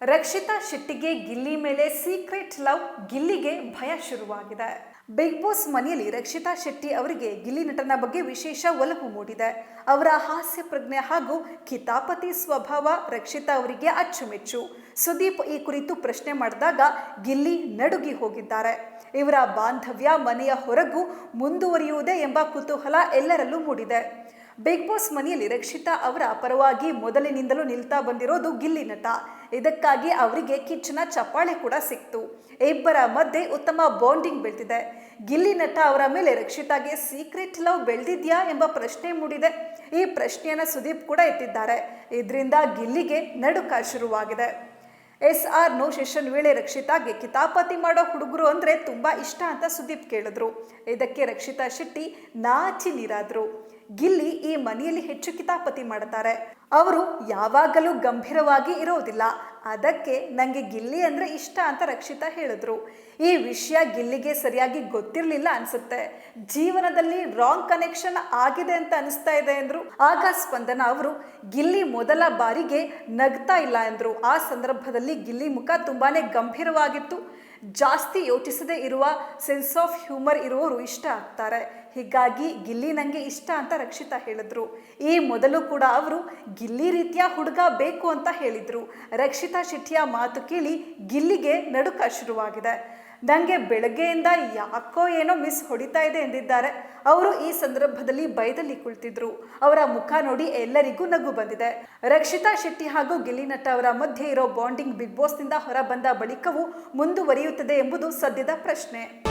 ರಕ್ಷಿತಾ ಶೆಟ್ಟಿಗೆ ಗಿಲ್ಲಿ ಮೇಲೆ secret love, ಗಿಲ್ಲಿಗೆ ಭಯ ಶುರುವಾಗಿದೆ. ಬಿಗ್ ಬಾಸ್ ಮನೆಯಲ್ಲಿ ರಕ್ಷಿತಾ ಶೆಟ್ಟಿ ಅವರಿಗೆ ಗಿಲ್ಲಿ ನಟನ ಬಗ್ಗೆ ವಿಶೇಷ ಒಲವು ಮೂಡಿದೆ. ಅವರ ಹಾಸ್ಯ ಪ್ರಜ್ಞೆ ಹಾಗೂ ಕಿತಾಪತಿ ಸ್ವಭಾವ ರಕ್ಷಿತಾ ಅವರಿಗೆ ಅಚ್ಚುಮೆಚ್ಚು. ಸುದೀಪ್ ಈ ಕುರಿತು ಪ್ರಶ್ನೆ ಮಾಡಿದಾಗ ಗಿಲ್ಲಿ ನಡುಗಿ ಹೋಗಿದ್ದಾರೆ. ಇವರ ಬಾಂಧವ್ಯ ಮನೆಯ ಹೊರಗೂ ಮುಂದುವರಿಯುವುದೇ ಎಂಬ ಕುತೂಹಲ ಎಲ್ಲರಲ್ಲೂ ಮೂಡಿದೆ. ಬಿಗ್ ಬಾಸ್ ಮನೆಯಲ್ಲಿ ರಕ್ಷಿತಾ ಅವರ ಪರವಾಗಿ ಮೊದಲಿನಿಂದಲೂ ನಿಲ್ತಾ ಬಂದಿರೋದು ಗಿಲ್ಲಿ ನಟ. ಇದಕ್ಕಾಗಿ ಅವರಿಗೆ ಕಿಚ್ಚನ ಚಪ್ಪಾಳೆ ಕೂಡ ಸಿಕ್ತು. ಇಬ್ಬರ ಮಧ್ಯೆ ಉತ್ತಮ ಬಾಂಡಿಂಗ್ ಬೆಳೆದಿದೆ. ಗಿಲ್ಲಿ ನಟ ಅವರ ಮೇಲೆ ರಕ್ಷಿತಾಗೆ ಸೀಕ್ರೆಟ್ ಲವ್ ಬೆಳೆದಿದ್ಯಾ ಎಂಬ ಪ್ರಶ್ನೆ ಮೂಡಿದೆ. ಈ ಪ್ರಶ್ನೆಯನ್ನು ಸುದೀಪ್ ಕೂಡ ಎತ್ತಿದ್ದಾರೆ. ಇದರಿಂದ ಗಿಲ್ಲಿಗೆ ನಡುಕ ಶುರುವಾಗಿದೆ. SR ನೋ ಸೆಷನ್ ವೇಳೆ ರಕ್ಷಿತಾಗೆ ಕಿತಾಪತಿ ಮಾಡೋ ಹುಡುಗರು ಅಂದರೆ ತುಂಬ ಇಷ್ಟ ಅಂತ ಸುದೀಪ್ ಕೇಳಿದ್ರು. ಇದಕ್ಕೆ ರಕ್ಷಿತಾ ಶೆಟ್ಟಿ ನಾಚಿ ನೀರಾದ್ರು. ಗಿಲ್ಲಿ ಈ ಮನೆಯಲ್ಲಿ ಹೆಚ್ಚು ಕಿತಾಪತಿ ಮಾಡುತ್ತಾರೆ. ಅವರು ಯಾವಾಗಲೂ ಗಂಭೀರವಾಗಿ ಇರೋದಿಲ್ಲ. ಅದಕ್ಕೆ ನನಗೆ ಗಿಲ್ಲಿ ಅಂದರೆ ಇಷ್ಟ ಅಂತ ರಕ್ಷಿತಾ ಹೇಳಿದ್ರು. ಈ ವಿಷಯ ಗಿಲ್ಲಿಗೆ ಸರಿಯಾಗಿ ಗೊತ್ತಿರಲಿಲ್ಲ ಅನ್ಸುತ್ತೆ. ಜೀವನದಲ್ಲಿ ರಾಂಗ್ ಕನೆಕ್ಷನ್ ಆಗಿದೆ ಅಂತ ಅನಿಸ್ತಾ ಇದೆ ಎಂದರು. ಆಗ ಸ್ಪಂದನ ಅವರು ಗಿಲ್ಲಿ ಮೊದಲ ಬಾರಿಗೆ ನಗ್ತಾ ಇಲ್ಲ ಎಂದರು. ಆ ಸಂದರ್ಭದಲ್ಲಿ ಗಿಲ್ಲಿ ಮುಖ ತುಂಬಾನೇ ಗಂಭೀರವಾಗಿತ್ತು. ಜಾಸ್ತಿ ಯೋಚಿಸದೇ ಇರುವ ಸೆನ್ಸ್ ಆಫ್ ಹ್ಯೂಮರ್ ಇರುವವರು ಇಷ್ಟ ಆಗ್ತಾರೆ. ಹೀಗಾಗಿ ಗಿಲ್ಲಿ ನನಗೆ ಇಷ್ಟ ಅಂತ ರಕ್ಷಿತಾ ಹೇಳಿದ್ರು. ಈ ಮೊದಲು ಕೂಡ ಅವರು ಗಿಲ್ಲಿ ರೀತಿಯ ಹುಡುಗ ಬೇಕು ಅಂತ ಹೇಳಿದ್ರು. ರಕ್ಷಿತಾ ಶೆಟ್ಟಿಯ ಮಾತು ಕೇಳಿ ಗಿಲ್ಲಿಗೆ ನಡುಕ ಶುರುವಾಗಿದೆ. ನನಗೆ ಬೆಳಗ್ಗೆಯಿಂದ ಯಾಕೋ ಏನೋ ಮಿಸ್ ಹೊಡಿತಾ ಇದೆ ಎಂದಿದ್ದಾರೆ. ಅವರು ಈ ಸಂದರ್ಭದಲ್ಲಿ ಭಯದಲ್ಲಿ ಕುಳಿತಿದ್ರು. ಅವರ ಮುಖ ನೋಡಿ ಎಲ್ಲರಿಗೂ ನಗು ಬಂದಿದೆ. ರಕ್ಷಿತಾ ಶೆಟ್ಟಿ ಹಾಗೂ ಗಿಲ್ಲಿ ನಟ ಅವರ ಮಧ್ಯೆ ಇರೋ ಬಾಂಡಿಂಗ್ ಬಿಗ್ ಬಾಸ್ನಿಂದ ಹೊರಬಂದ ಬಳಿಕವೂ ಮುಂದುವರಿಯುತ್ತದೆ ಎಂಬುದು ಸದ್ಯದ ಪ್ರಶ್ನೆ.